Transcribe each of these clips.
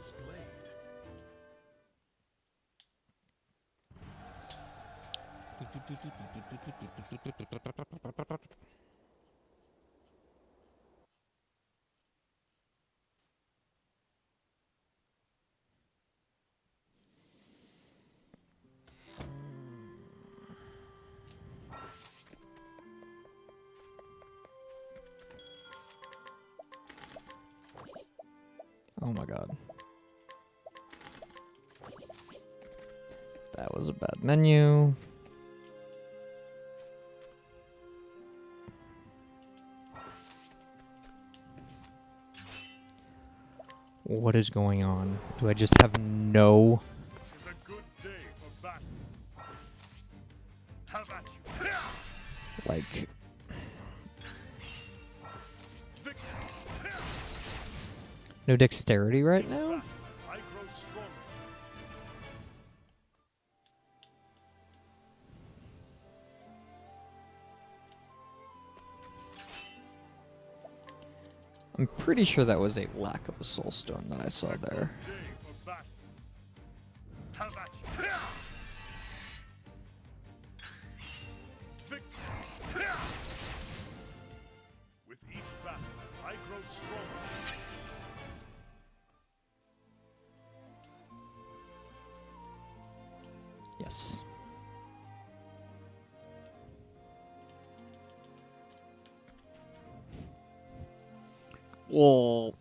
displayed. Oh my god. That was a bad menu. What is going on? Do I just have no... It's a good day for battle. How about you? like... no dexterity right now? I grow stronger. I'm pretty sure that was a lack of a soul stone that I saw there. Day for battle. How about you? Victory. With each battle, I grow stronger. Yes. Whoa.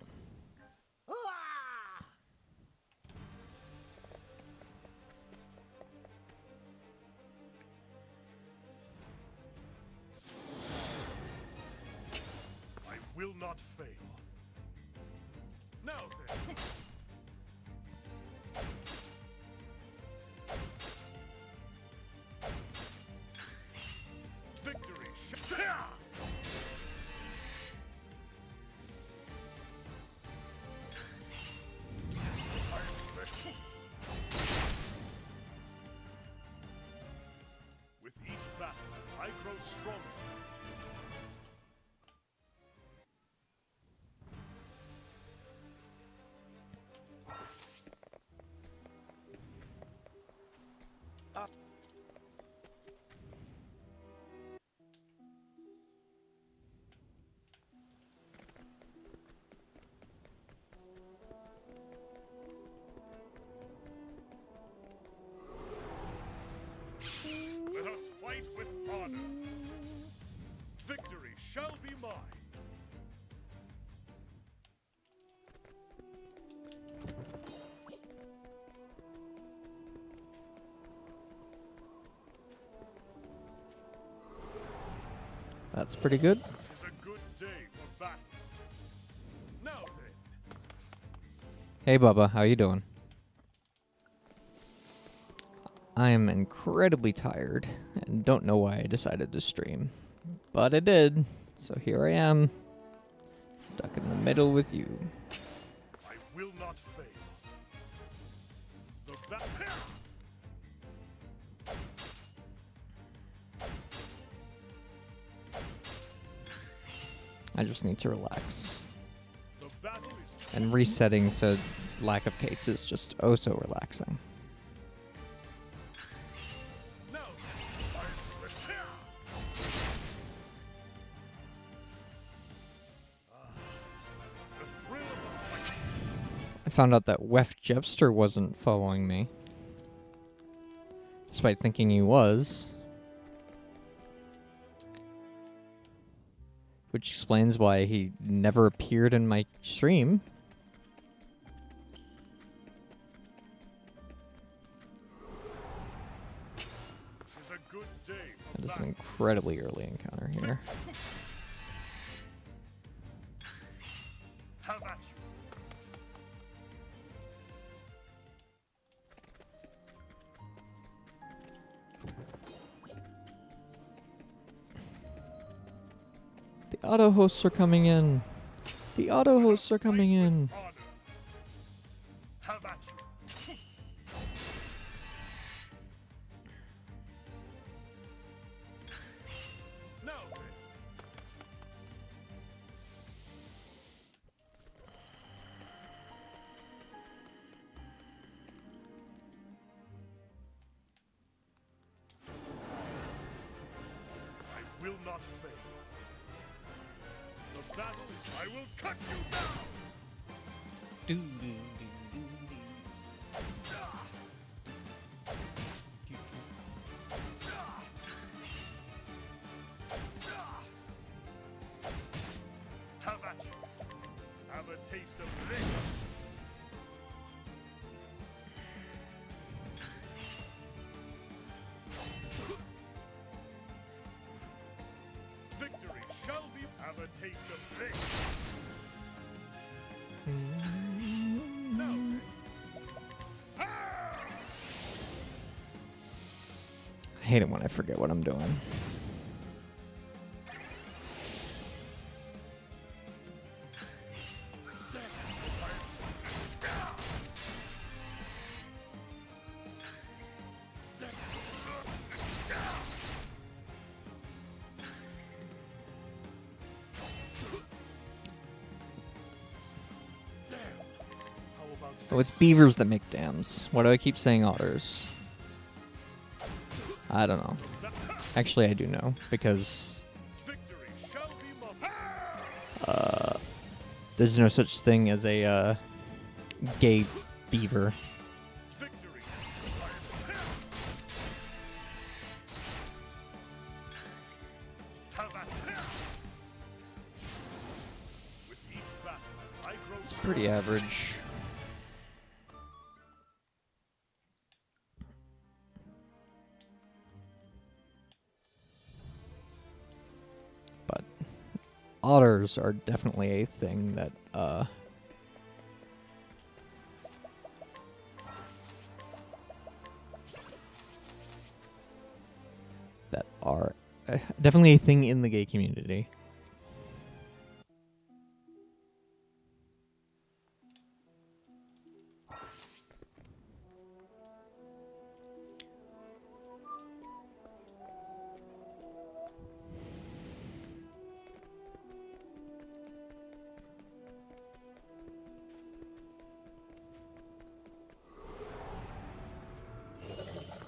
I will not fail. Now then. Victory. With each battle, I grow stronger. Let us fight with honor. Victory shall be mine. That's pretty good. It's a good day for battle. Now then. Hey Bubba, how you doing? I am incredibly tired and don't know why I decided to stream. But I did, so here I am, stuck in the middle with you. I will not fail. The battle. I just need to relax. The battle is And resetting to lack of cakes is just oh so relaxing. now. The thrill of the fight. I found out that Weft Jepster wasn't following me, despite thinking he was. Which explains why he never appeared in my stream. It's a good day for That is an battle. incredibly early encounter here. How about you? The auto hosts are coming in. The auto hosts are coming in. Honor. How about you? Now then. I will cut you down. Do, do, do, do, do. Have at you. Have a taste of this. Victory shall be. Have a taste of this. Now then. I hate it when I forget what I'm doing. Oh, it's beavers that make dams. Why do I keep saying otters? I don't know. Actually, I do know, because Victory shall be mine. there's no such thing as a gay beaver. Victory. Have at it. With each battle, I grow It's pretty average. But otters are definitely a thing that that are definitely a thing in the gay community.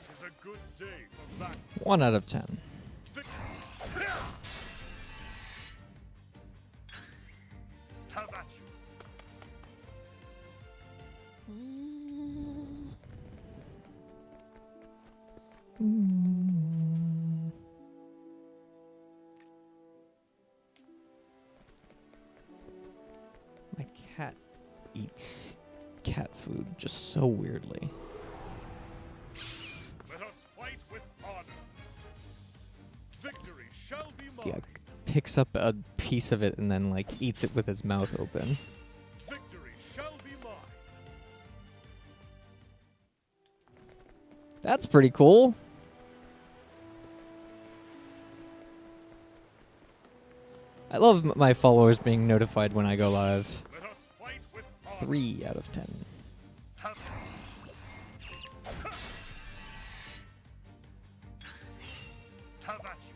It's a good day for battle. 1 out of 10. Have at you. My cat eats cat food just so weirdly. Let us fight with honor. Victory shall be mine. He picks up a piece of it and then like eats it with his mouth open. Victory shall be mine. That's pretty cool. I love my followers being notified when I go live. Let us fight with honor. 3 out of 10. Have Have at you.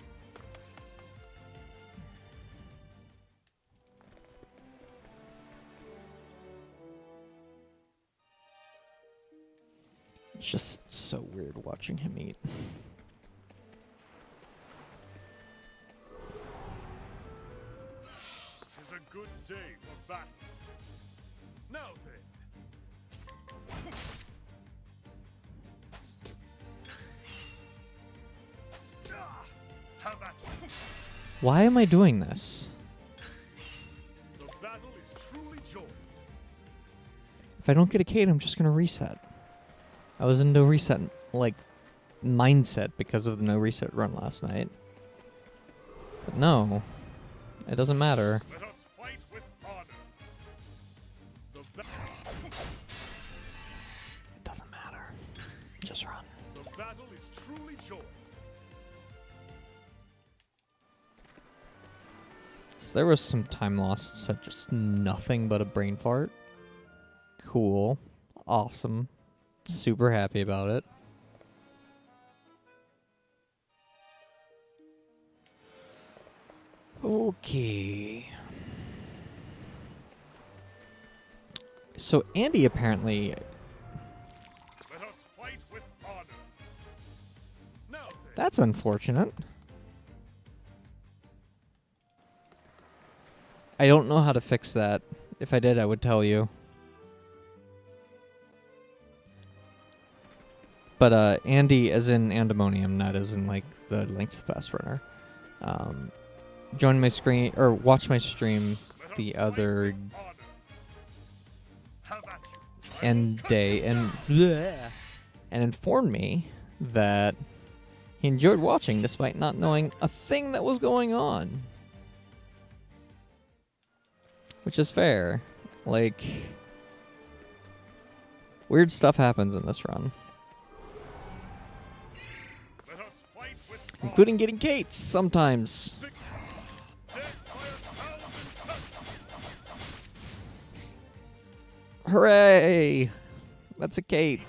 It's just so weird watching him eat. Tis a good day for battle. Now then. Have at you. Why am I doing this? The battle is truly joined. If I don't get a Kate, I'm just gonna reset. I was in no reset, like, mindset because of the no reset run last night. But no, it doesn't matter. Let us fight with honor. The It doesn't matter. Just run. battle is truly joined. So there was some time lost, so just nothing but a brain fart. Cool. Awesome. Super happy about it. Okay. So Andy apparently... Let us fight with honor. Now then. That's unfortunate. I don't know how to fix that. If I did, I would tell you. But Andy, as in Andemonium, not as in like the Link's Fast Runner, joined my screen or watched my stream the other day and informed me that he enjoyed watching despite not knowing a thing that was going on. Which is fair. Like, weird stuff happens in this run. Including getting Kates sometimes. Hooray! That's a Kate.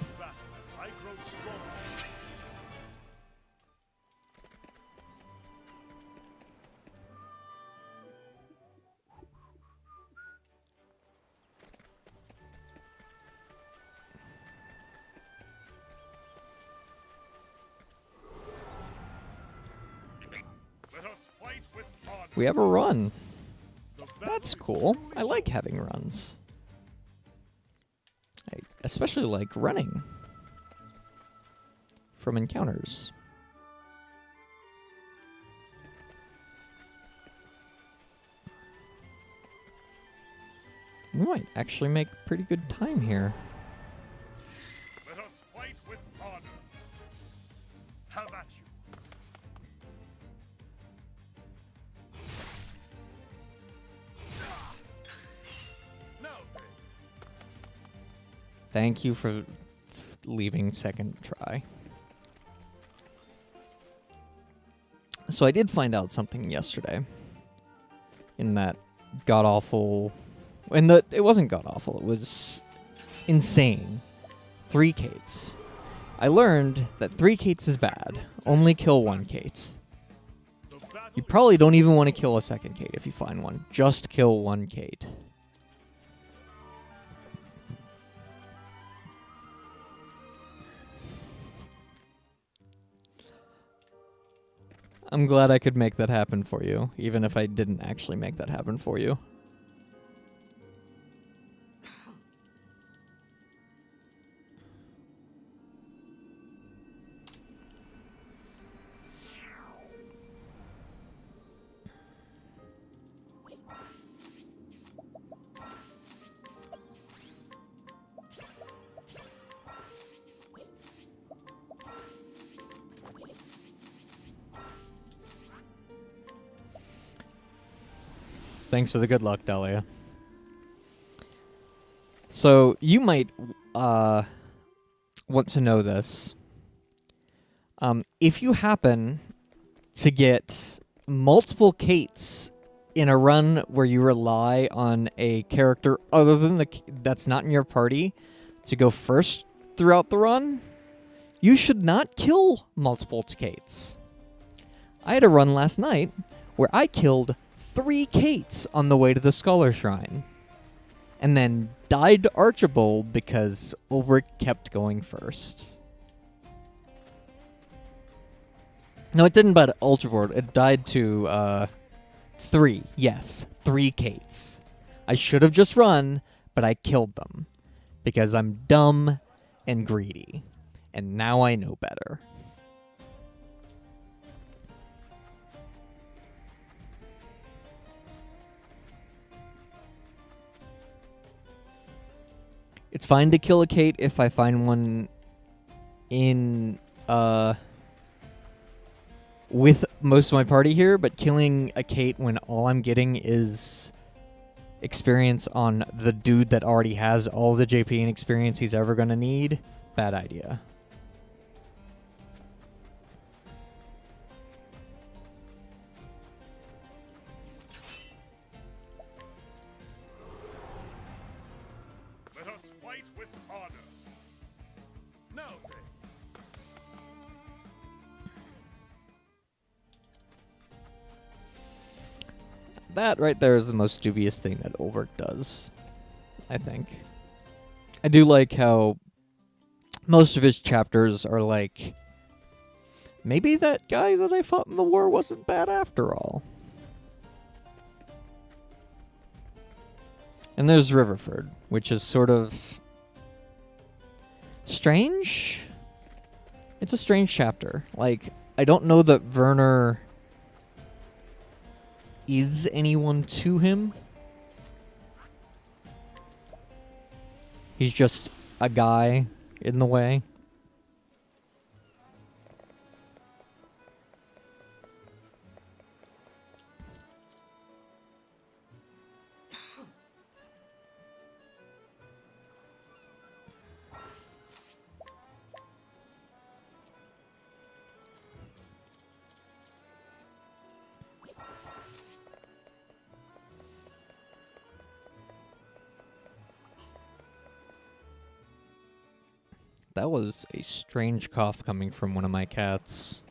We have a run. That's cool. I like having runs. I especially like running from encounters. We might actually make pretty good time here. Let us fight with honor. Have at you. Thank you for leaving second try. So I did find out something yesterday. In that god-awful... it wasn't god-awful, it was insane. 3 Kates. I learned that 3 Kates is bad. Only kill 1 Kate. You probably don't even want to kill a second Kate if you find one. Just kill 1 Kate. I'm glad I could make that happen for you, even if I didn't actually make that happen for you. Thanks for the good luck, Dahlia. So, you might want to know this. If you happen to get multiple Kates in a run where you rely on a character other than that's not in your party to go first throughout the run, you should not kill multiple Kates. I had a run last night where I killed 3 Kates on the way to the Scholar Shrine, and then died to Archibald because Olberic kept going first. No, it didn't die to Archibald. It died to 3. Yes, 3 Kates. I should have just run, but I killed them because I'm dumb and greedy, and now I know better. It's fine to kill a Kate if I find one in, with most of my party here, but killing a Kate when all I'm getting is experience on the dude that already has all the JP and experience he's ever going to need, bad idea. That right there is the most dubious thing that Olberic does, I think. I do like how most of his chapters are like, maybe that guy that I fought in the war wasn't bad after all. And there's Riverford, which is sort of strange. It's a strange chapter. Like, I don't know that Werner is anyone to him. He's just a guy in the way. That was a strange cough coming from one of my cats.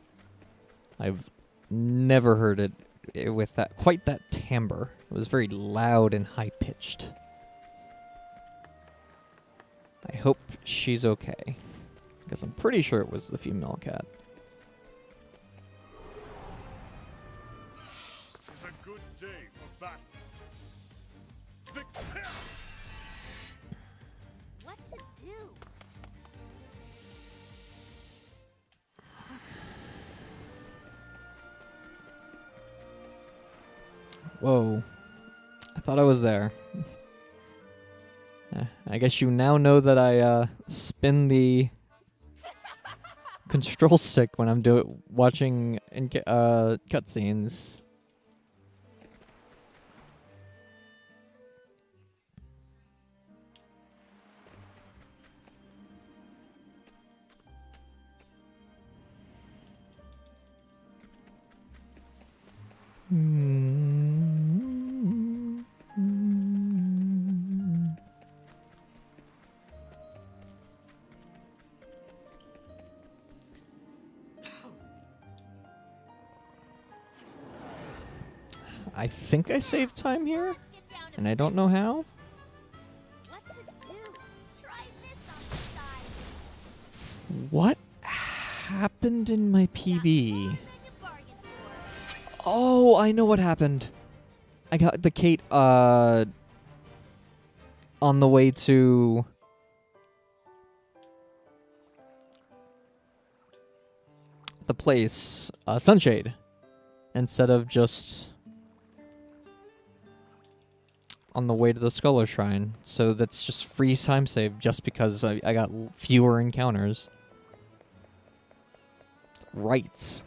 I've never heard it with quite that timbre. It was very loud and high-pitched. I hope she's okay, because I'm pretty sure it was the female cat. It's a good day for battle. Victory! What to do? Whoa. I thought I was there. I guess you now know that I spin the control stick when I'm watching cutscenes. I think I saved time here, Let's get down to and I don't know how. what to do. Try this on the side. What happened in my PB? More than you bargained for. Oh, I know what happened. I got the Kate on the way to the place, Sunshade, instead of just on the way to the Scholar Shrine. So that's just free time save just because I got fewer encounters. Rights.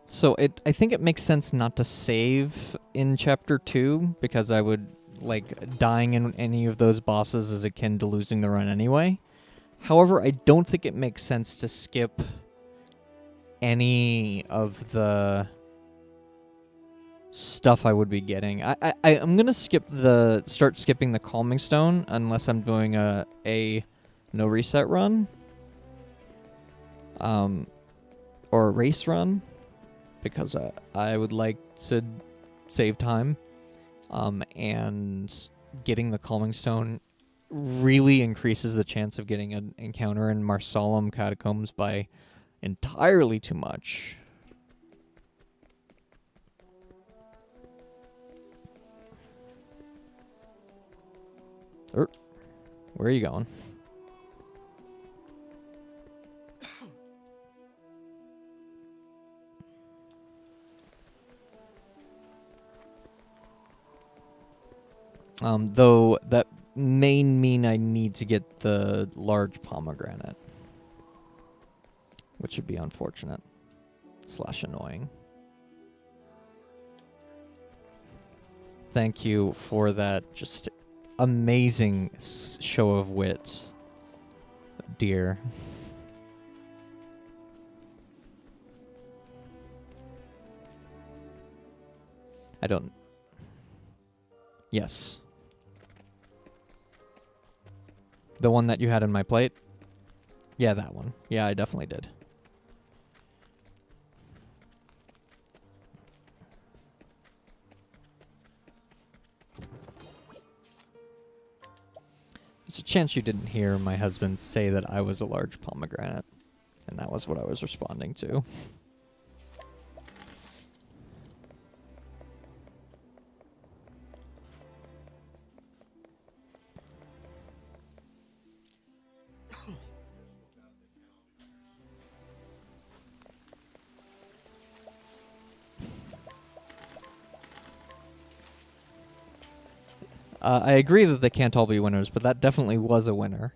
So I think it makes sense not to save in chapter 2 because I would like dying in any of those bosses is akin to losing the run anyway. However, I don't think it makes sense to skip any of the stuff I would be getting. I'm gonna start skipping the Calming Stone unless I'm doing a no reset run, or a race run, because I would like to save time, and getting the Calming Stone really increases the chance of getting an encounter in Marsalam Catacombs by entirely too much. Where are you going? Though that may mean I need to get the large pomegranate, which would be unfortunate / annoying. Thank you for that just amazing show of wit, dear. I don't... Yes. The one that you had in my plate? Yeah, that one. Yeah, I definitely did. There's a chance you didn't hear my husband say that I was a large pomegranate, and that was what I was responding to. I agree that they can't all be winners, but that definitely was a winner.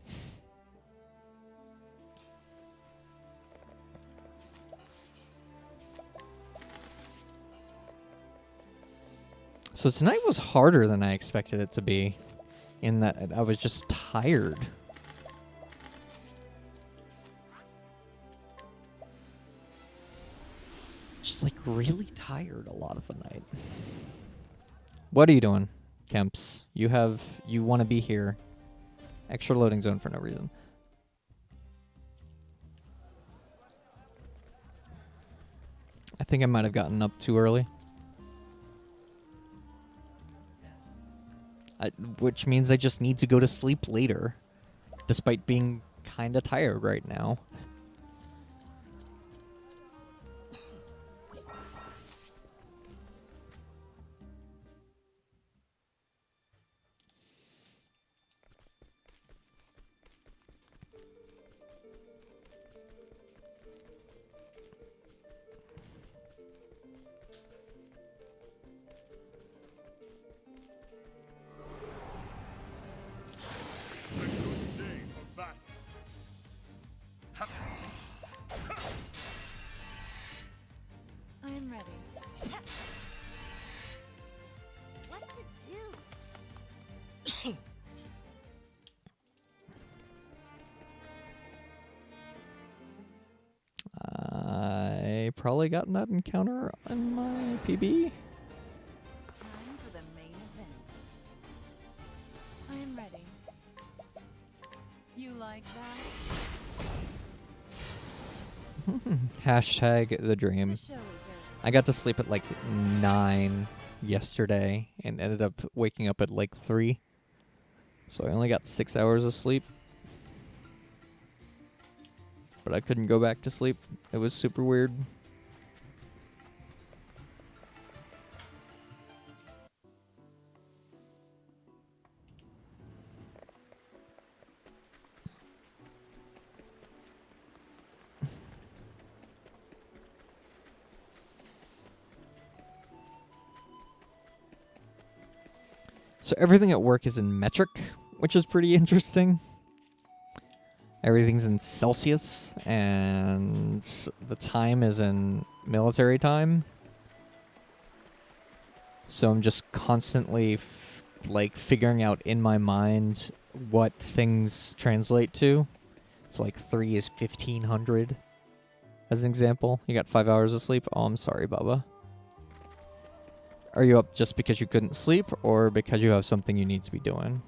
So tonight was harder than I expected it to be, in that I was just tired. Just like really tired a lot of the night. What are you doing, Kemps? You want to be here. Extra loading zone for no reason. I think I might have gotten up too early. Which means I just need to go to sleep later, despite being kind of tired right now. A good day for battle. I'm ready. What to do? I probably gotten that encounter on my PB. Time for the main event. I am ready. You like that? Hashtag the dream. The show is over. I got to sleep at like 9 yesterday and ended up waking up at like 3. So I only got 6 hours of sleep. But I couldn't go back to sleep. It was super weird. So everything at work is in metric, which is pretty interesting. Everything's in Celsius, and the time is in military time. So I'm just constantly figuring out in my mind what things translate to. So like 3 is 1500 as an example. You got 5 hours of sleep? Oh, I'm sorry, Bubba. Are you up just because you couldn't sleep, or because you have something you need to be doing?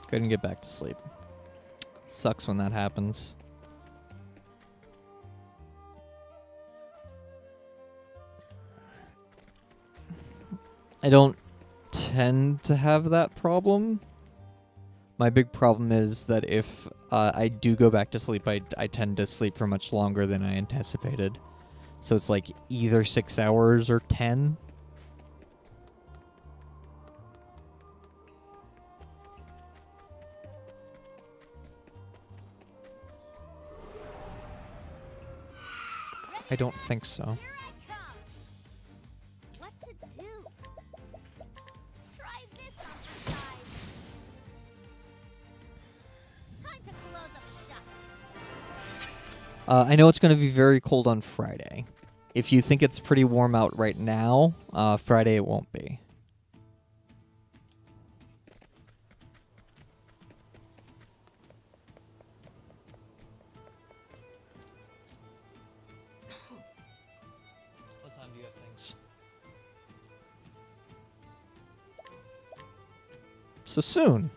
Couldn't get back to sleep. Sucks when that happens. I don't tend to have that problem. My big problem is that if I do go back to sleep, I tend to sleep for much longer than I anticipated. So it's like either 6 hours or 10. I don't think so. Here I come. What to do? Try this on the side. Time to close up shop. I know it's going to be very cold on Friday. If you think it's pretty warm out right now, Friday it won't be. What time do you have things? So soon.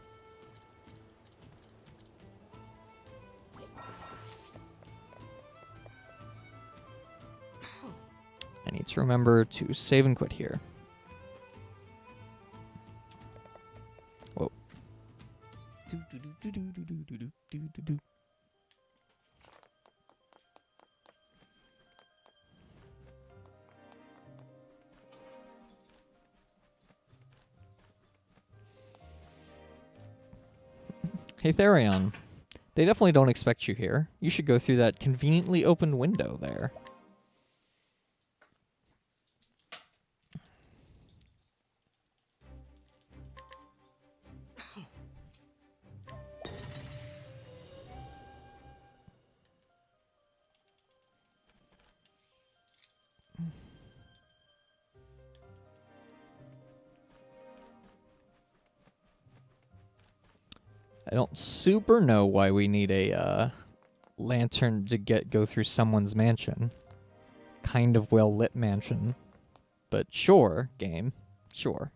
I need to remember to save and quit here. Whoa. Hey, Therion. They definitely don't expect you here. You should go through that conveniently opened window there. I don't super know why we need a lantern to go through someone's mansion. Kind of well lit mansion. But sure, game. Sure.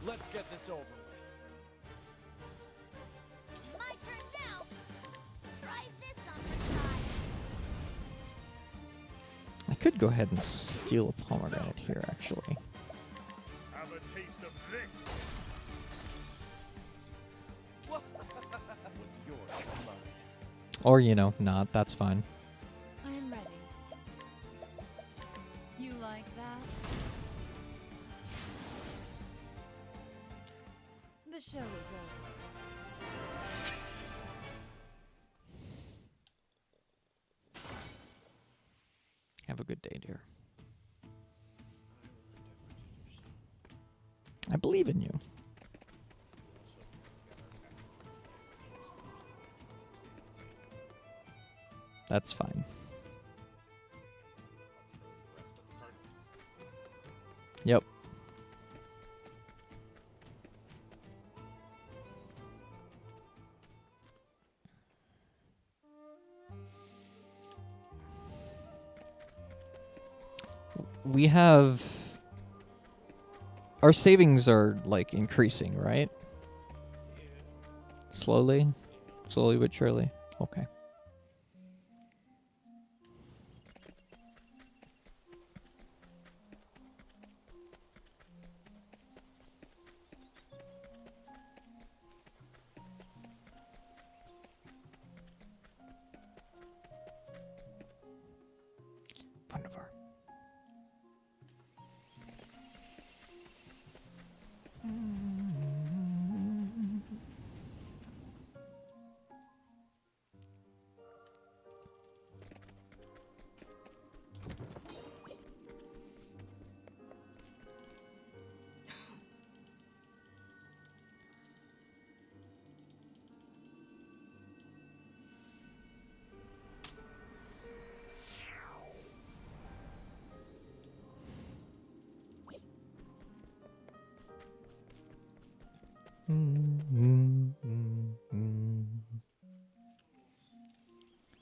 Let's get this over with. My turn now. Try this on the side. I could go ahead and steal a pomegranate here, actually. Have a taste of this. What's yours? Mine. Or, you know, not. That's fine. I am ready. You like that? The show is over. Have a good day, dear. I believe in you. That's fine. Yep. We have... Our savings are, like, increasing, right? Slowly? Slowly but surely? Okay. Wunderbar.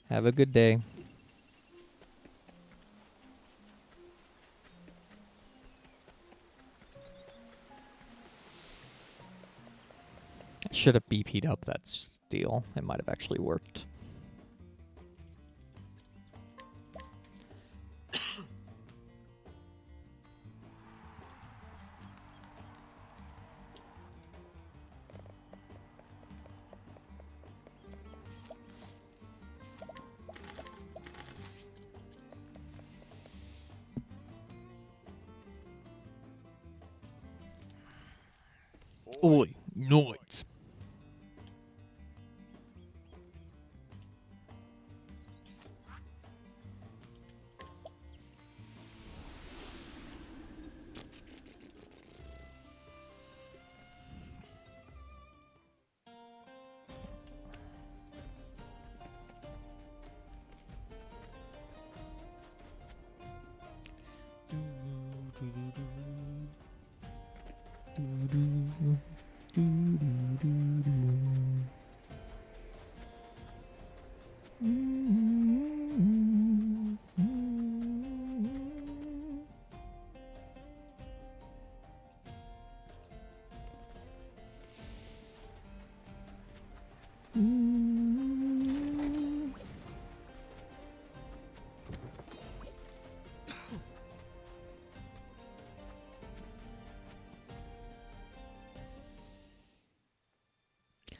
Have a good day. I should have BP'd up that steal. It might have actually worked. Oi, knights.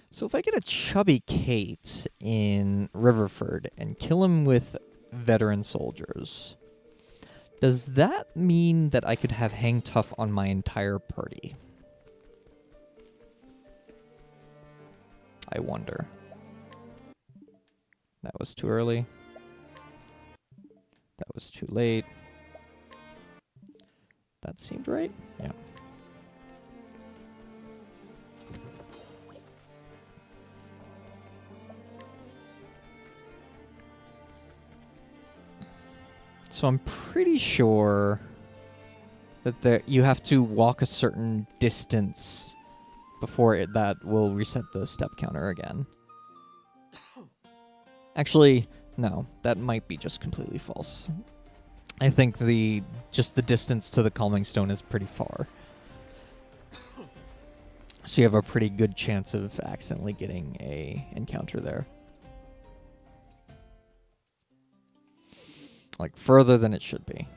So if I get a chubby Kate in Riverford and kill him with veteran soldiers, does that mean that I could have Hang Tough on my entire party? I wonder. That was too early. That was too late. That seemed right? Yeah. So I'm pretty sure that you have to walk a certain distance before that will reset the step counter again. Actually, no, that might be just completely false. I think just the distance to the calming stone is pretty far. So you have a pretty good chance of accidentally getting a encounter there. Like, further than it should be.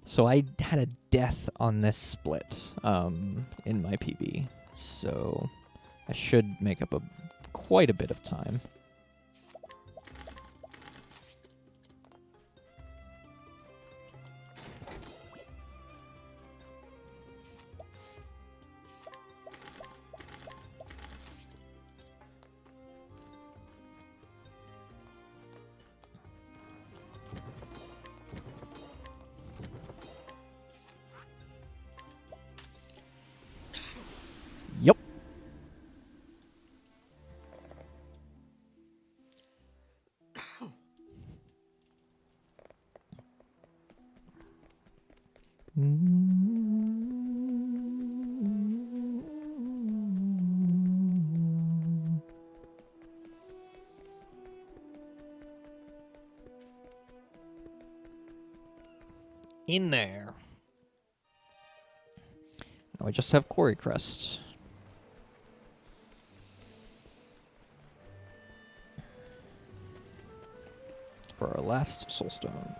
So I had a death on this split in my PB. So I should make up quite a bit of time. Yep. In there. Now I just have Quarry Crest. For our last Soulstone.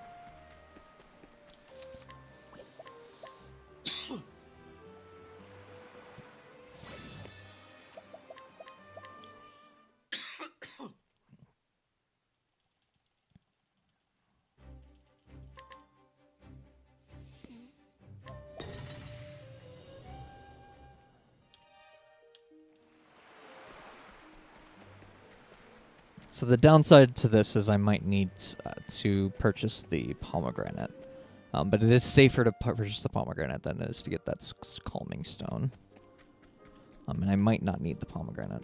So the downside to this is I might need to purchase the pomegranate. But it is safer to purchase the pomegranate than it is to get that calming stone. And I might not need the pomegranate.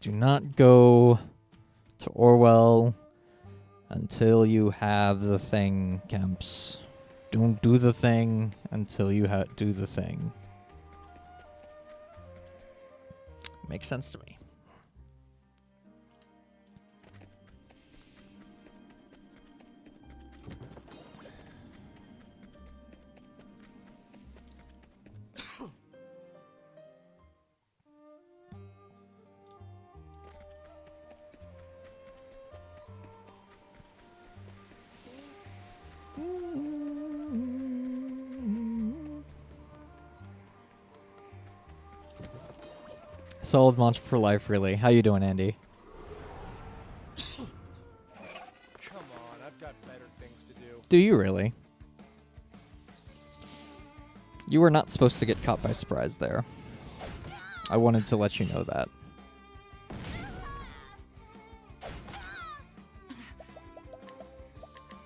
Do not go to Orwell until you have the thing, Kemps. Don't do the thing until you do the thing. Makes sense to me. Solid monster for life, really. How you doing, Andy? Come on, I've got better things to do. Do you really? You were not supposed to get caught by surprise there. I wanted to let you know that.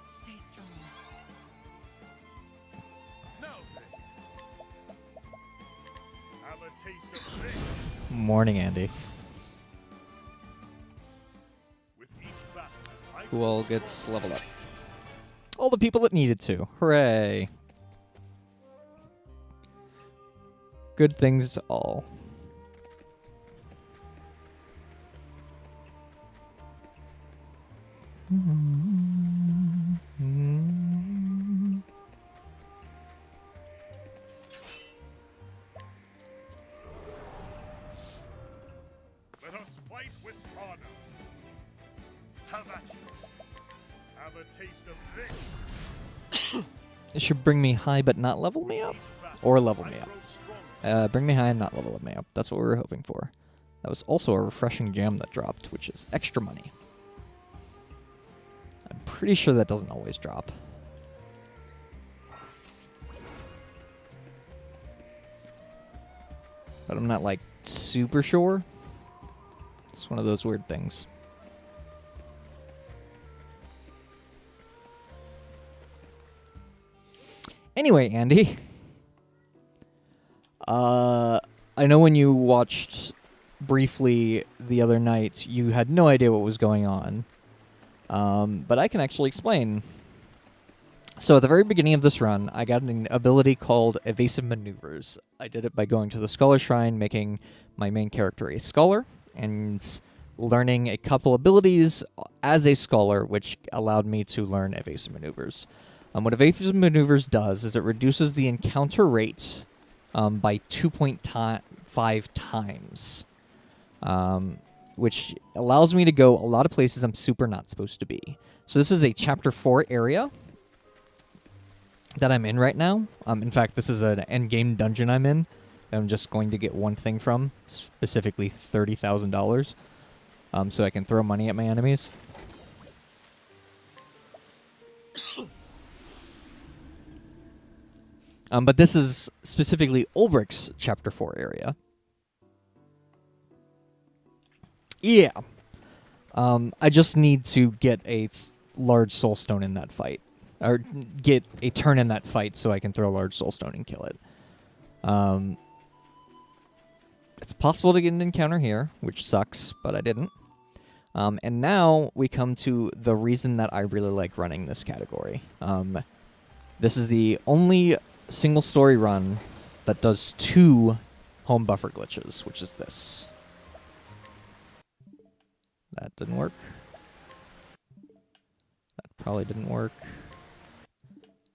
Stay strong. Now then. Have a taste of this. Morning, Andy. With each battle, I Who all gets leveled up? All the people that needed to. Hooray. Good things all. Let us fight with honor. Have at you. Have a taste of this. It should bring me high but not level me up. Each battle, Or level I me up. grow stronger. Bring me high and not level me up. That's what we were hoping for. That was also a refreshing gem that dropped, which is extra money. I'm pretty sure that doesn't always drop. But I'm not, like, super sure. It's one of those weird things. Anyway, Andy. I know when you watched briefly the other night, you had no idea what was going on. But I can actually explain. So at the very beginning of this run, I got an ability called Evasive Maneuvers. I did it by going to the Scholar Shrine, making my main character a scholar, and learning a couple abilities as a scholar, which allowed me to learn Evasive Maneuvers. What Evasive Maneuvers does is it reduces the encounter rate by 2.5 times, which allows me to go a lot of places I'm super not supposed to be. So this is a Chapter 4 area that I'm in right now. In fact, this is an endgame dungeon I'm in that I'm just going to get one thing from, specifically $30,000, so I can throw money at my enemies. But this is specifically Olberic's Chapter 4 area. Yeah. I just need to get a large soul stone in that fight. Or get a turn in that fight so I can throw a large soul stone and kill it. It's possible to get an encounter here, which sucks, but I didn't. And now we come to the reason that I really like running this category. This is the only single story run that does 2 home buffer glitches, which is this. That didn't work. That probably didn't work.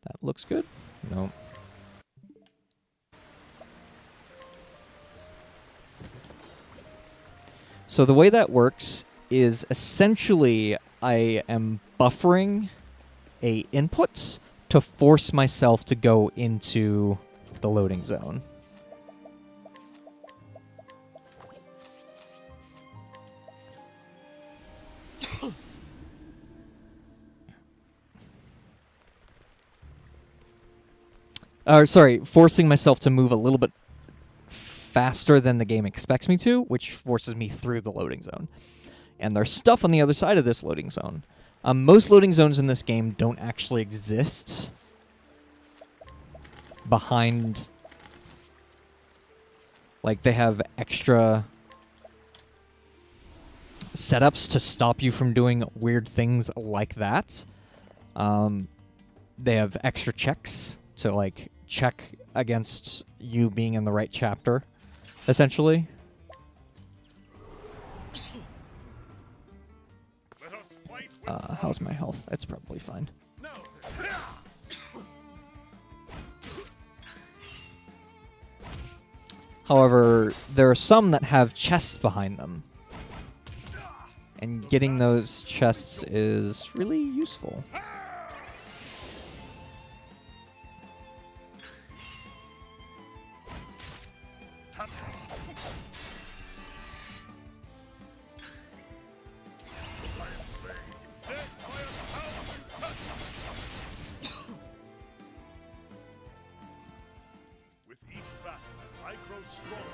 That looks good. No. So the way that works is essentially I am buffering a input to force myself to go into the loading zone. Sorry, forcing myself to move a little bit faster than the game expects me to, which forces me through the loading zone. And there's stuff on the other side of this loading zone. Most loading zones in this game don't actually exist behind... Like, they have extra setups to stop you from doing weird things like that. They have extra checks to like check against you being in the right chapter, essentially. Let us fight with How's my health? It's probably fine. no. However, there are some that have chests behind them. And getting those chests is really useful. With each battle, I grow stronger.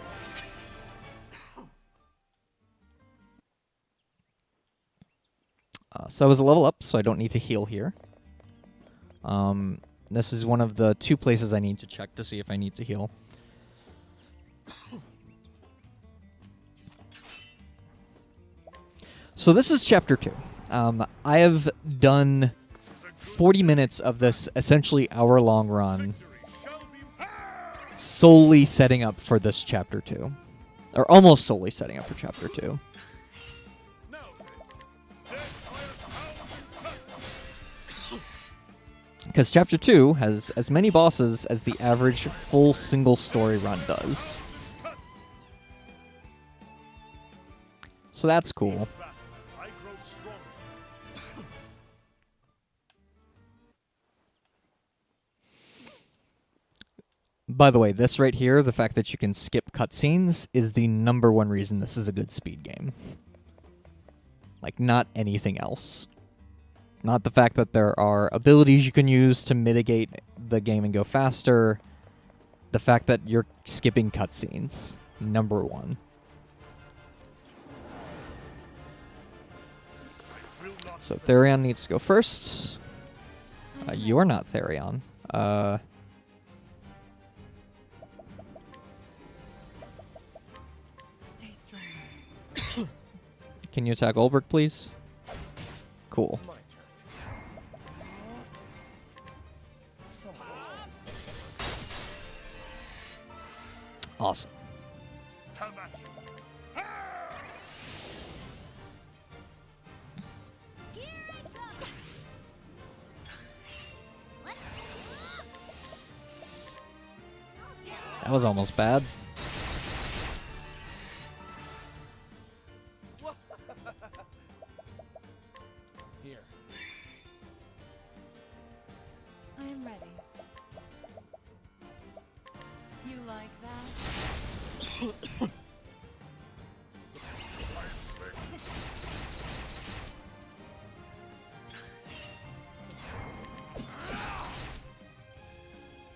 So I was a level up, so I don't need to heal here. This is one of the 2 places I need to check to see if I need to heal. So this is chapter 2. I have done 40 minutes of this essentially hour-long run Shall be solely setting up for this chapter 2. Or almost solely setting up for chapter 2. no. Because chapter 2 has as many bosses as the average full single story run does. So that's cool. I grow stronger. By the way, this right here, the fact that you can skip cutscenes, is the #1 reason this is a good speed game. Like, not anything else. Not the fact that there are abilities you can use to mitigate the game and go faster. The fact that you're skipping cutscenes. #1. So Therion needs to go first. You're not Therion. Stay strong. Can you attack Olberic, please? Cool. My turn. Awesome. Come at you. Here I go. Let's That was almost bad. Here. I am ready. You like that?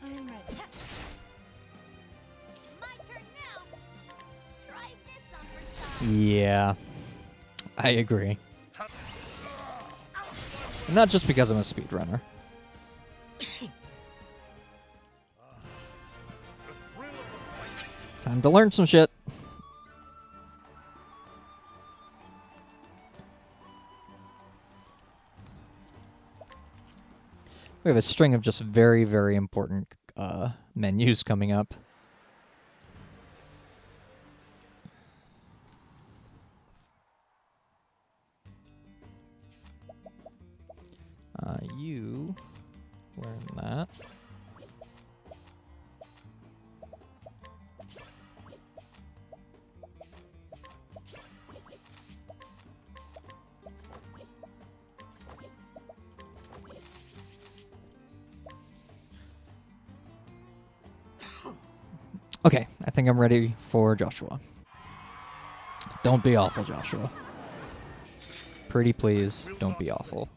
I am ready. my turn now. Try this on for size. Yeah. I agree. And not just because I'm a speedrunner. The thrill of the fight. Time to learn some shit. We have a string of just very, very important menus coming up. You learn that. Okay, I think I'm ready for Joshua. Don't be awful, Joshua. Pretty please, don't be awful.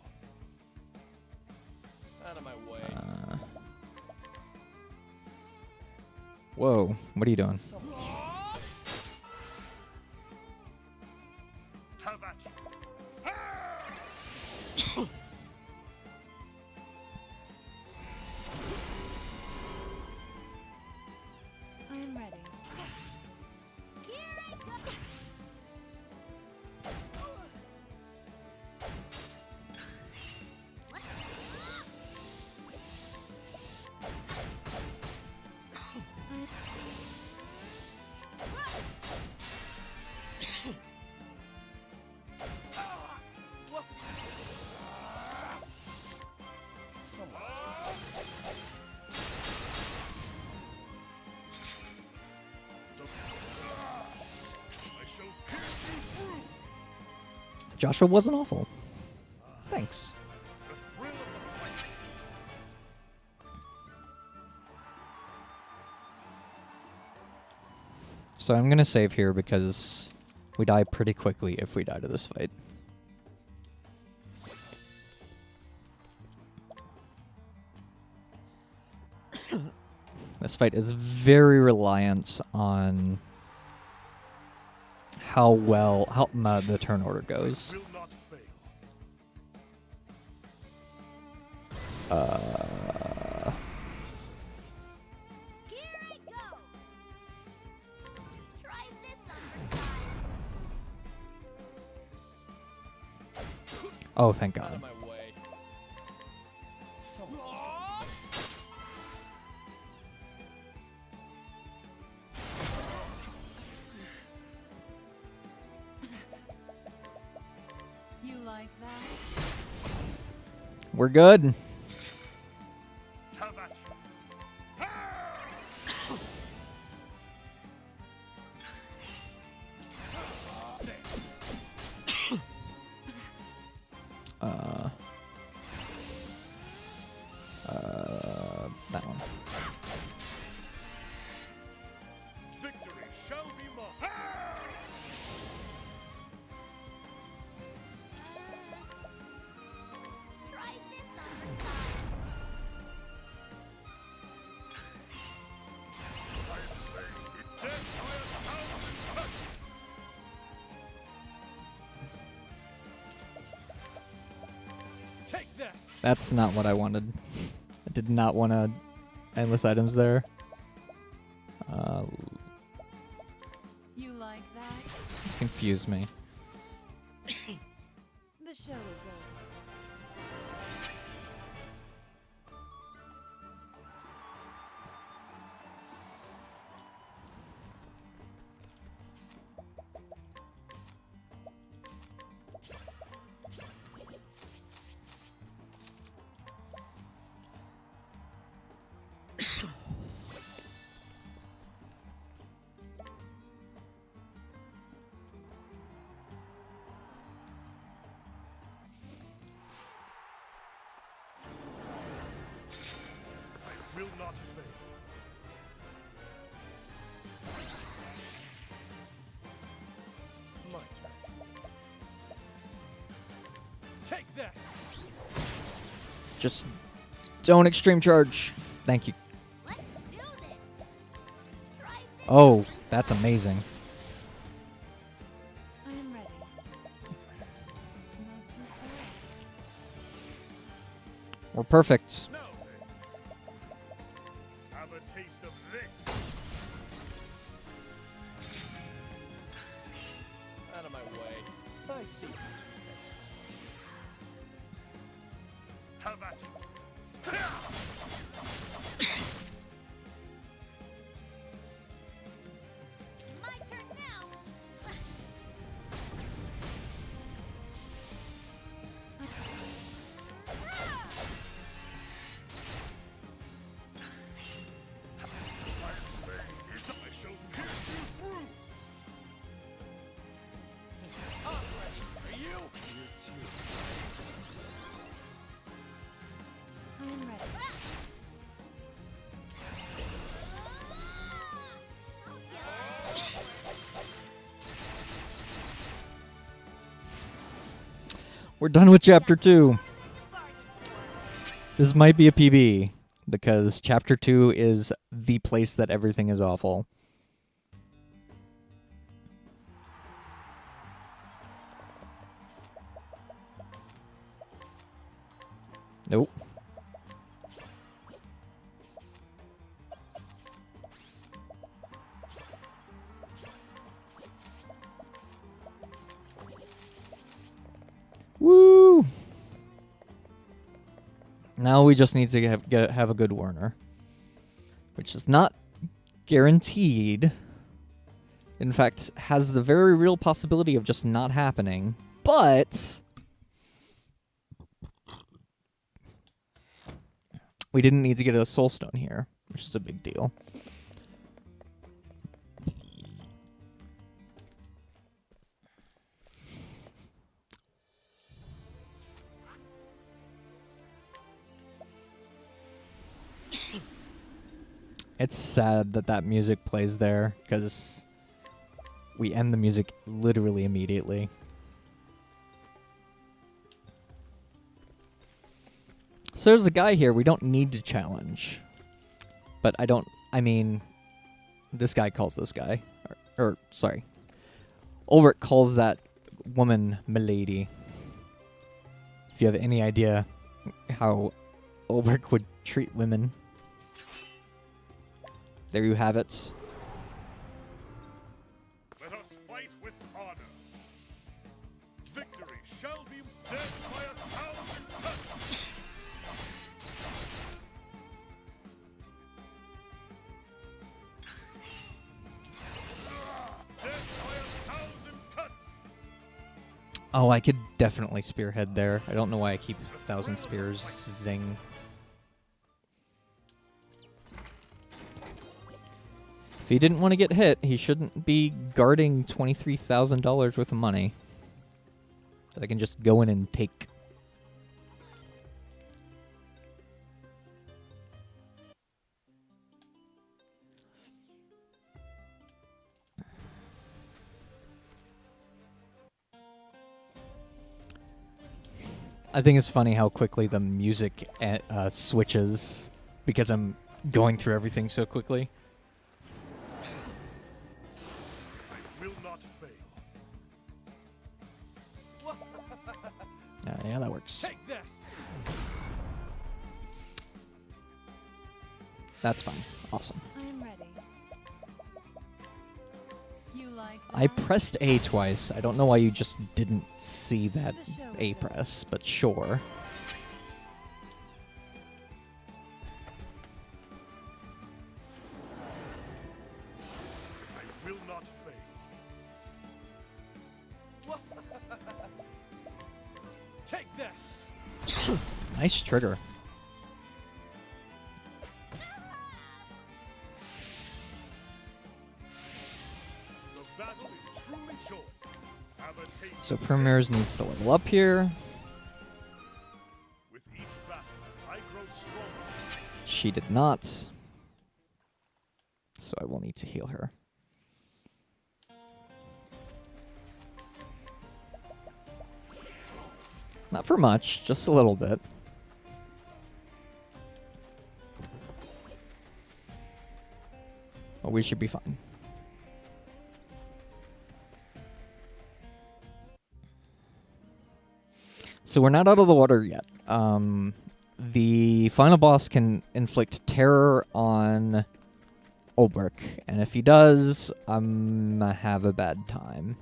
Out of my way. Whoa, what are you doing? Come at you. I am ready. Here I go. Joshua wasn't awful. Thanks. The thrill of the fight. So I'm gonna save here because we die pretty quickly if we die to this fight. This fight is very reliant on how the turn order goes. Will not fail. Here I go. Try this on the side. Oh, thank Out of God. my way. Someone- You like that? We're good. Have at you. That one. Victory shall be mine. Try this on the side. Death by a thousand cuts. Take this. That's not what I wanted. I did not want to endless items there. You like that? Confuse me. The show is over. I will not fail. My turn. Take this. Just don't extreme charge. Thank you. Let's do this. Try this Oh, on the that's side. amazing. I am ready. Not too fast. We're perfect. Now then, have a taste of this. Out of my way. I see. Have at you. My turn now. I shall pierce you through. Are you? I am ready. I'll get it. We're done with chapter 2. Bargain for. This might be a PB because chapter 2 is the place that everything is awful. Nope. Woo! Now we just need to have a good Werner, which is not guaranteed. In fact, has the very real possibility of just not happening. But we didn't need to get a soul stone here, which is a big deal. It's sad that that music plays there, because we end the music literally immediately. So there's a guy here we don't need to challenge. But I mean, this guy calls this guy. Or sorry. Olberic calls that woman Milady. If you have any idea how Olberic would treat women. There you have it. Let us fight with honor. Victory shall be death by 1,000 cuts. Death by 1,000 cuts. Oh, I could definitely spearhead there. I don't know why I keep 1,000 spears. Zing. If he didn't want to get hit, he shouldn't be guarding $23,000 worth of money that I can just go in and take. I think it's funny how quickly the music switches because I'm going through everything so quickly. I will not fail. Yeah, that works. Take this. That's fine. Awesome. I'm ready. You like I that? pressed A twice. I don't know why you just didn't see that The show A is press, but sure. I will not fail. Take this. Nice trigger. The battle is truly joy. Have a taste So of Primrose needs to level up here. With each battle, I grow stronger. She did not. So I will need to heal her. Not for much, just a little bit. But we should be fine. So we're not out of the water yet. The final boss can inflict terror on Olberic, and if he does, I'm gonna have a bad time.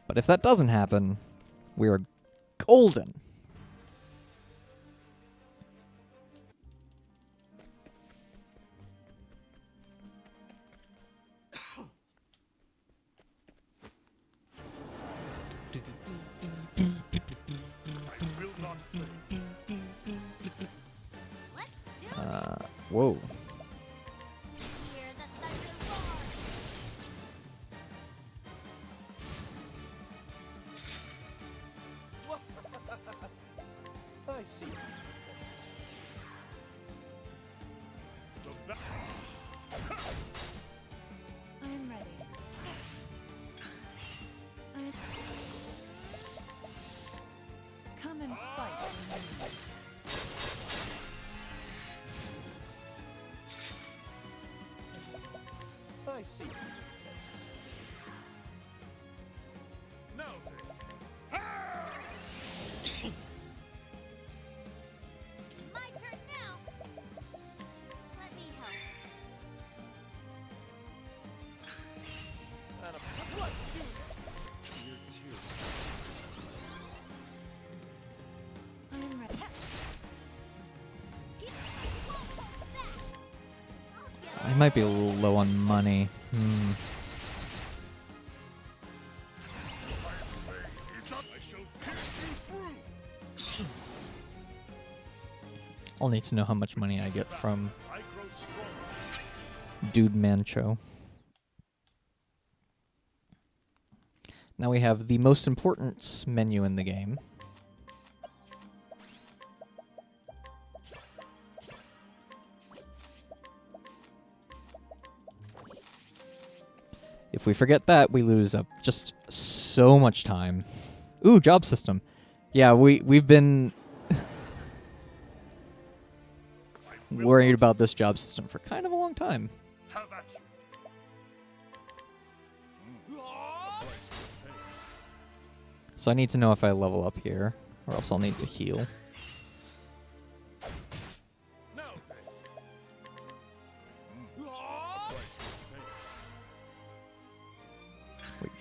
But if that doesn't happen, we are golden. I will not fail. Let's do it. Whoa. Hear the thunder roar. I see. The ba- I'm ready. Come and fight with me. I see. Now then. My turn now. Let me help. Let's do this. You too. I'm ready. I might be a little low on money. Is up. I shall pierce you through. I'll need to know how much money I get from I grow stronger. Dude Mancho. Now we have the most important menu in the game. If we forget that, we lose up just so much time. Ooh, job system. Yeah, we've been worried about this job system for kind of a long time. Have at you. So I need to know if I level up here, or else I'll need to heal. No. Wait.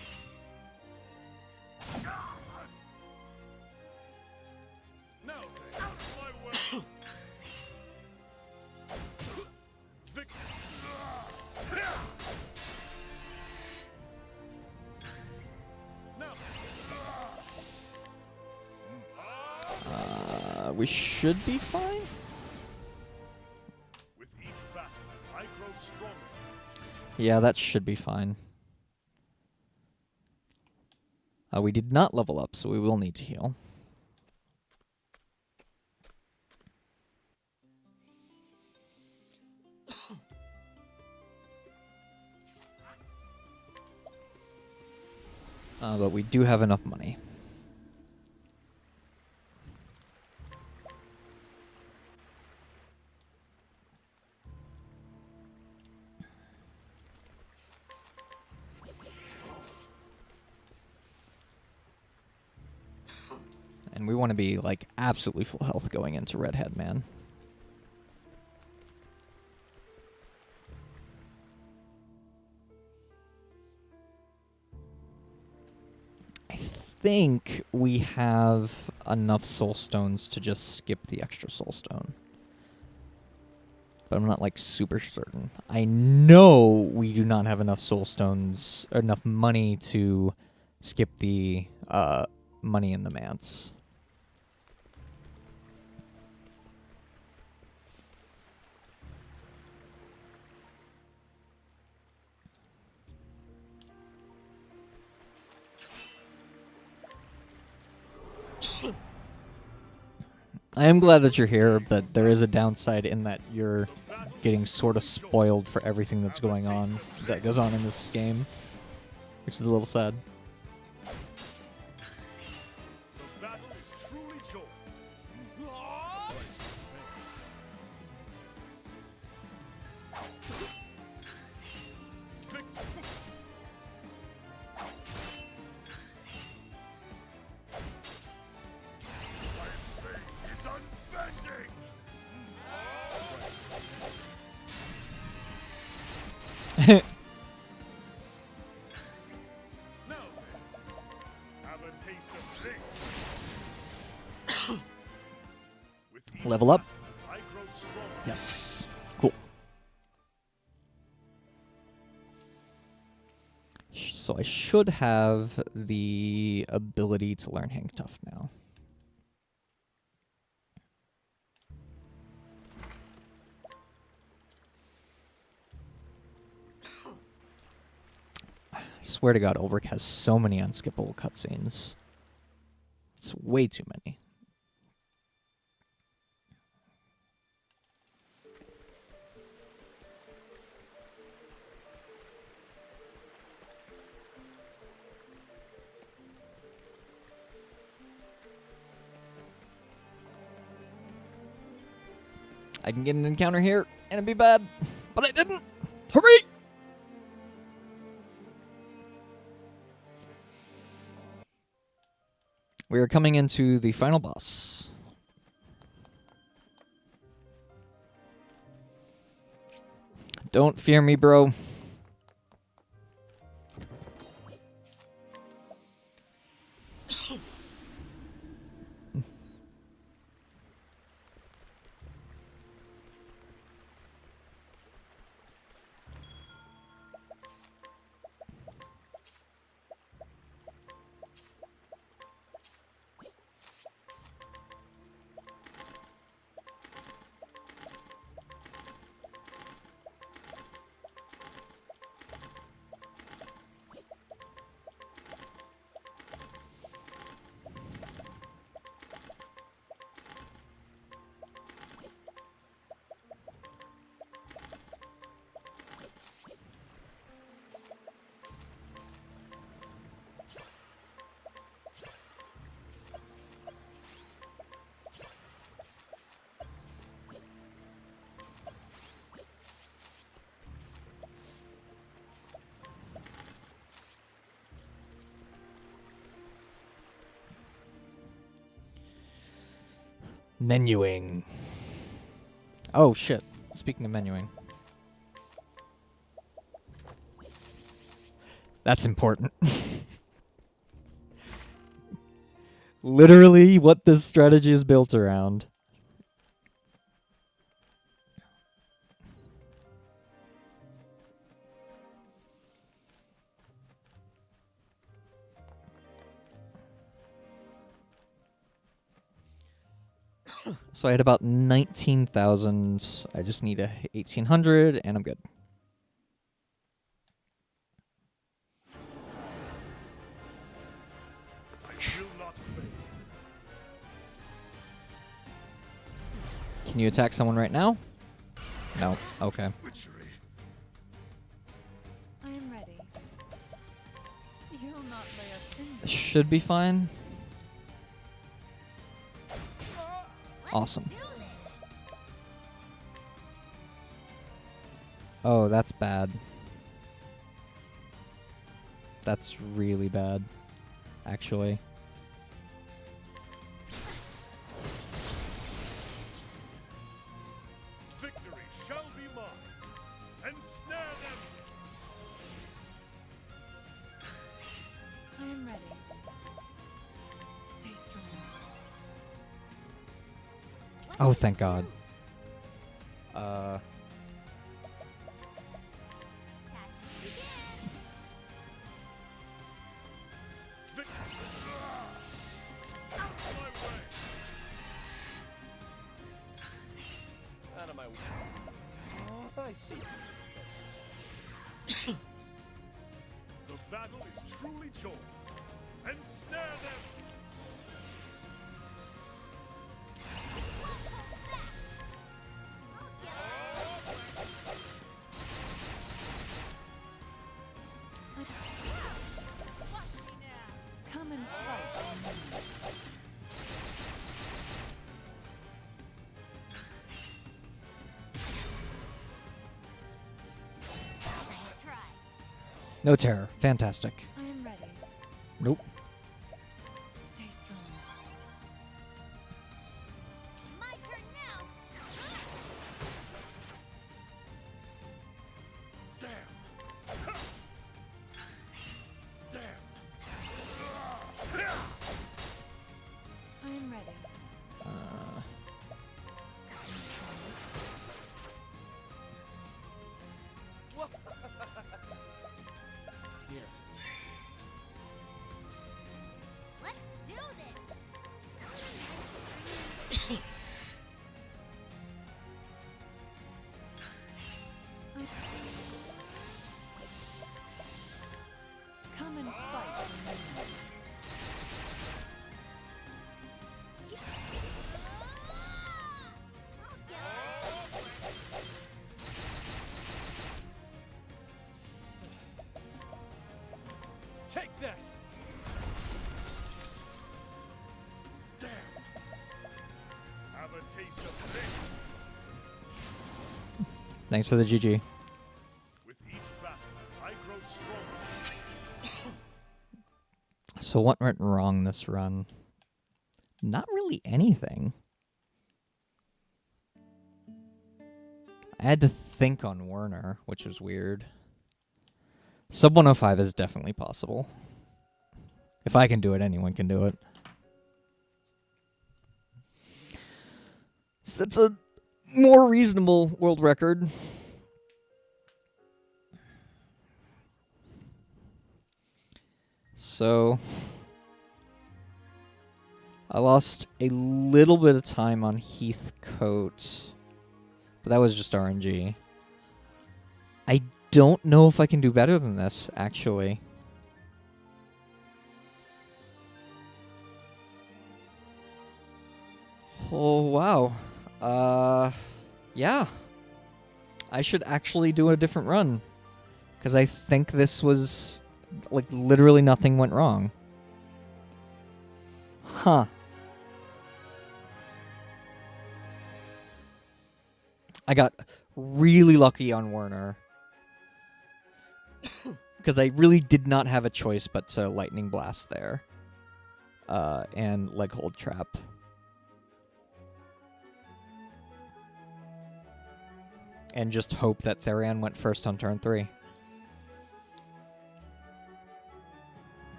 No. Out of my way. Victory. No. We should be fine. With each battle, I grow stronger. Yeah, that should be fine. We did not level up, so we will need to heal. But we do have enough money. And we want to be, like, absolutely full health going into Redhead, man. I think we have enough soul stones to just skip the extra soul stone. But I'm not, like, super certain. I know we do not have enough soul stones, or enough money to skip the money in the manse. I am glad that you're here, but there is a downside in that you're getting sort of spoiled for everything that's going on, that goes on in this game, which is a little sad. The battle is truly joy. Is unbending. No. Have a taste of this. With each Level up. battle, I grow stronger. Yes. Cool. So I should have the ability to learn Hang Tough now. I swear to God, Olberic has so many unskippable cutscenes. It's way too many. I can get an encounter here, and it'd be bad, but I didn't. Hurry! We are coming into the final boss. Don't fear me, bro. Menuing. Oh, shit. Speaking of menuing. That's important. Literally what this strategy is built around. So I had about 19,000. I just need a 1,800 and I'm good. I will not fail. Can you attack someone right now? No. Okay. Witchery. I am ready. You'll not lay us in This should be fine. Awesome. Do this. Oh, that's bad. That's really bad, actually. Victory shall be mine. Ensnare them. I am ready. Stay strong. Oh, thank God. Catch me again. Victory. Out of my way. Out of my way. Oh, I see. The battle is truly joined. Ensnare them. I'll get it. Watch me now. Come and fight. Nice try. No terror. Fantastic. I am ready. Nope. Stay strong. My turn now. Damn. Damn. I am ready. Here. Let's do this. Come and fight. I'll get it. Take this. Damn. Have a taste of this. Thanks for the GG. With each battle, I grow stronger. So what went wrong this run? Not really anything. I had to think on Werner, which was weird. Sub 105 is definitely possible. If I can do it, anyone can do it. So it's a more reasonable world record. So I lost a little bit of time on Heathcote, but that was just RNG. I don't know if I can do better than this, actually. Oh, wow. Yeah. I should actually do a different run. Because I think this was, like, literally nothing went wrong. Huh. I got really lucky on Werner. Because I really did not have a choice but to Lightning Blast there. And Leg Hold Trap. and just hope that Therian went first on turn 3.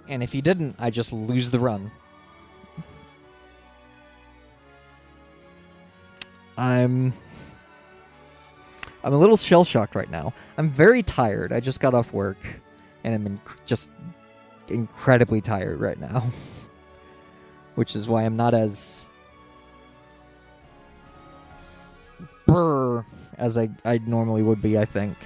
And if he didn't, I just lose the run. I'm a little shell-shocked right now. I'm very tired. I just got off work, and I'm just incredibly tired right now. Which is why I'm not as brr as I normally would be, I think.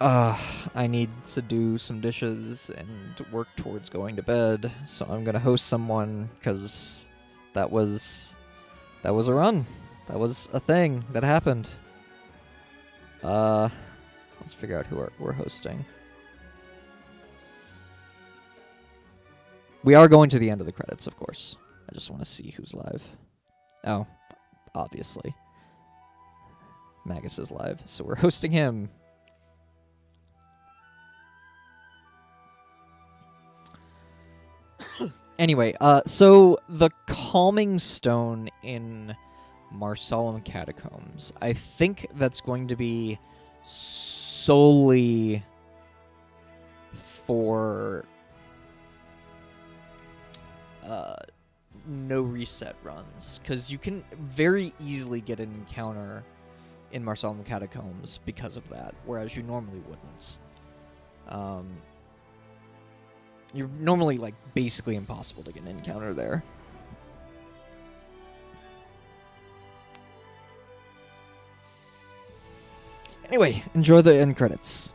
I need to do some dishes and work towards going to bed, so I'm gonna host someone, because that was a run. That was a thing that happened. Let's figure out who we're hosting. We are going to the end of the credits, of course. I just want to see who's live. Oh, obviously. Magus is live, so we're hosting him. Anyway, so the Calming Stone in Marsolemn Catacombs, I think that's going to be solely for no reset runs, because you can very easily get an encounter in Marsolemn Catacombs because of that, whereas you normally wouldn't. You're normally, like, basically impossible to get an encounter there. Anyway, enjoy the end credits.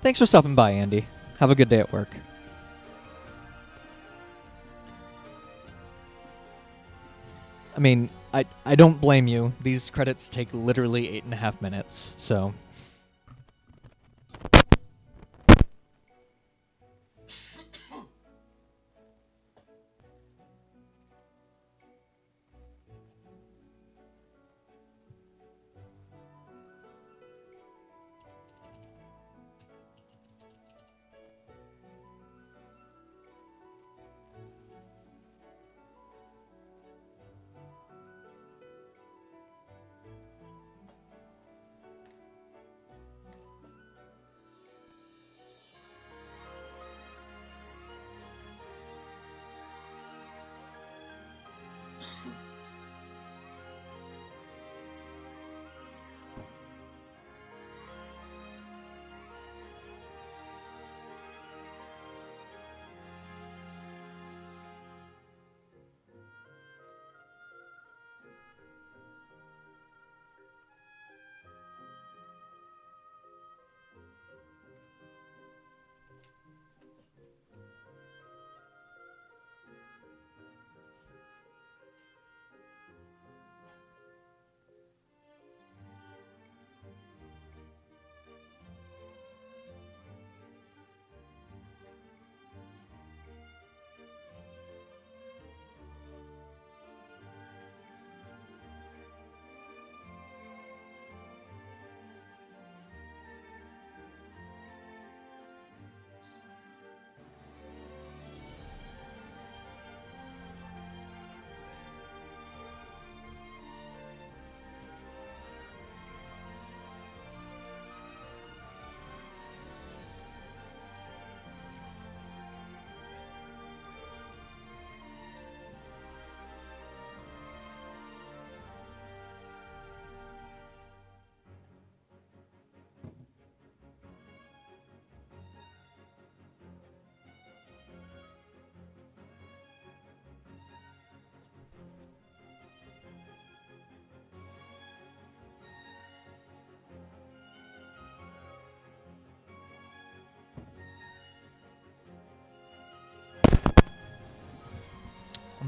Thanks for stopping by, Andy. Have a good day at work. I mean, I don't blame you. These credits take literally 8.5 minutes, so...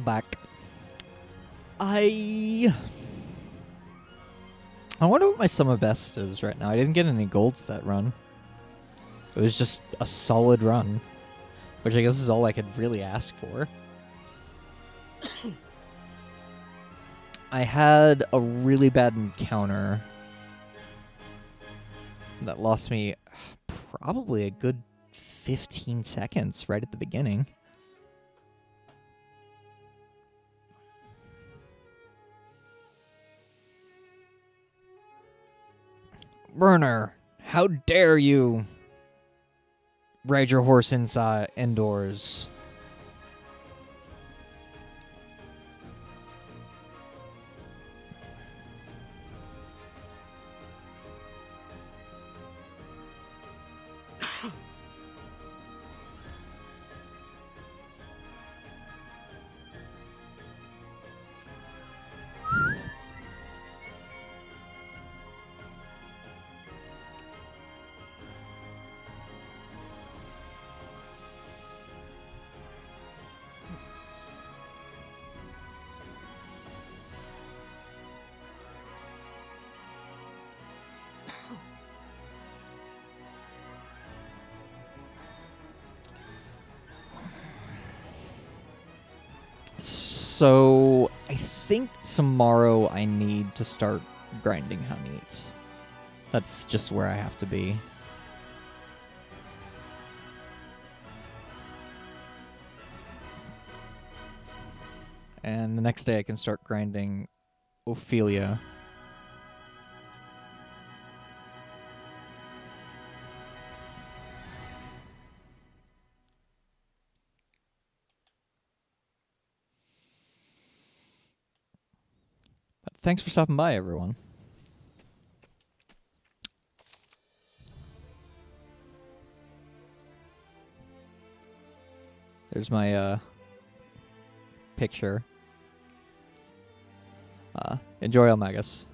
back. I wonder what my summer best is right now. I didn't get any golds that run. It was just a solid run, which I guess is all I could really ask for. I had a really bad encounter that lost me probably a good 15 seconds right at the beginning. Werner, how dare you ride your horse inside indoors? So, I think tomorrow I need to start grinding honeys. That's just where I have to be. And the next day I can start grinding Ophelia. But thanks for stopping by, everyone. There's my picture. Enjoy Almagus.